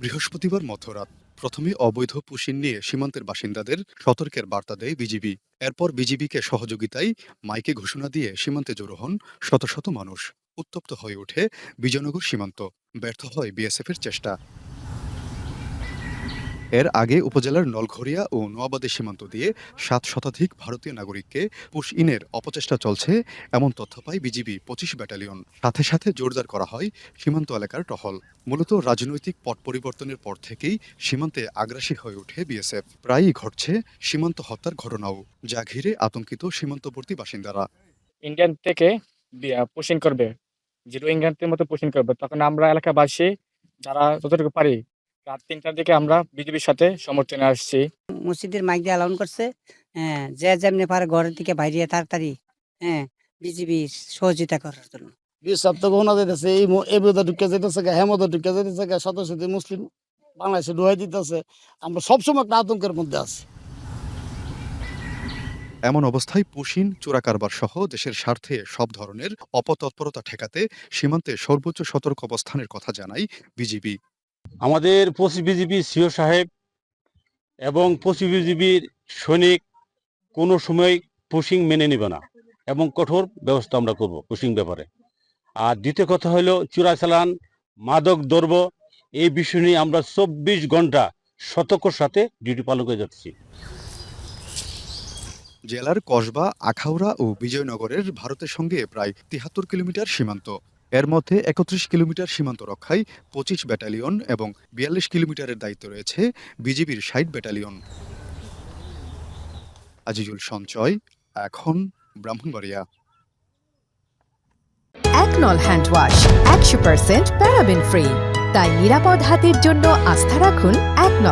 বৃহস্পতিবার মধ্যরাত প্রথমে অবৈধ পুশিন নিয়ে সীমান্তের বাসিন্দাদের সতর্কের বার্তা দেয় বিজিবি। এরপর বিজিবিকে সহযোগিতায় মাইকে ঘোষণা দিয়ে সীমান্তে জড়ো হন শত শত মানুষ। উত্তপ্ত হয়ে ওঠে বিজয়নগর সীমান্ত। ব্যর্থ হয় বিএসএফের চেষ্টা। এর আগে উপজেলার নলঘরিয়া ও নোয়াবাদী সীমান্ত দিয়ে ৭ শতাধিক ভারতীয় নাগরিককে পুশ ইনের অপচেষ্টা চলছে এমন তথ্য পায় বিজিবি ২৫ ব্যাটালিয়ন। সাথে সাথে জোরদার করা হয় সীমান্ত এলাকার টহল। মূলত রাজনৈতিক পট পরিবর্তনের পর থেকেই সীমান্তে আগ্রাসী হয়ে ওঠে বিএসএফ। প্রায়ই ঘটছে সীমান্ত হত্যার ঘটনাও, যা ঘিরে আতঙ্কিত সীমান্তবর্তী বাসিন্দারা। ইন্ডিয়ান থেকে পুশিং করবে, জিরো ইংল্যান্ডের মতো পুশিং করবে, তখন আমরা এলাকাবাসী যারা যতটুকু পারি রাত ৩টার দিকে আমরা বিজেপির সাথে সমর্থনে আসছি। মসজিদের মাইক দিয়ে অ্যালাউন্স করছে, হ্যাঁ, যে যেমনি পারে ঘরের দিকে বাইরে তাড়াতাড়ি, হ্যাঁ, বিজিবি সহযোগিতা করার জন্য। বিএসএফ তো গোনা যাইতেছে, এই বোধা ঢুকে যাইতেছে, হেমদা ঢুকে যাইতেছে, শত শত মুসলিম বাংলাদেশে ঢুকাই দিতেছে। আমরা সবসময় একটা আতঙ্কের মধ্যে আছি। এমন অবস্থায় পুশিন, চোরাকারবার সহ দেশের স্বার্থে সব ধরনের অপতৎপরতা ঠেকাতে সীমান্তে সর্বোচ্চ সতর্ক অবস্থানের কথা জানায় বিজিবি। আমাদের পশ্চিম বিজিবি সিও সাহেব এবং পশ্চিম বিজিবির সৈনিক কোনো সময় পুশিং মেনে নেবে না এবং কঠোর ব্যবস্থা আমরা করব পুশিং ব্যাপারে। আর দ্বিতীয় কথা হলো চোরাচালান, মাদক দ্রব্য, এই বিষয় নিয়ে আমরা ২৪ ঘন্টা সতর্কর সাথে ডিউটি পালন করে যাচ্ছি। জেলার কসবা, আখাউড়া ও বিজয়নগরের ভারতের সঙ্গে প্রায় ৭৩ কিলোমিটার সীমান্ত। এর মধ্যে ৩১ কিলোমিটার সীমান্ত রক্ষায় ২৫ ব্যাটালিয়ন এবং ৪২ কিলোমিটারের দায়িত্ব রয়েছে বিজিবির ৬০ ব্যাটালিয়ন। আজিজুল সঞ্চয়, এখন ব্রাহ্মণবাড়িয়া। একনল হ্যান্ড ওয়াশ ১০০% প্যারাবেন ফ্রি, তাই নিরাপদ হাতের জন্য আস্থা রাখুন একনলে।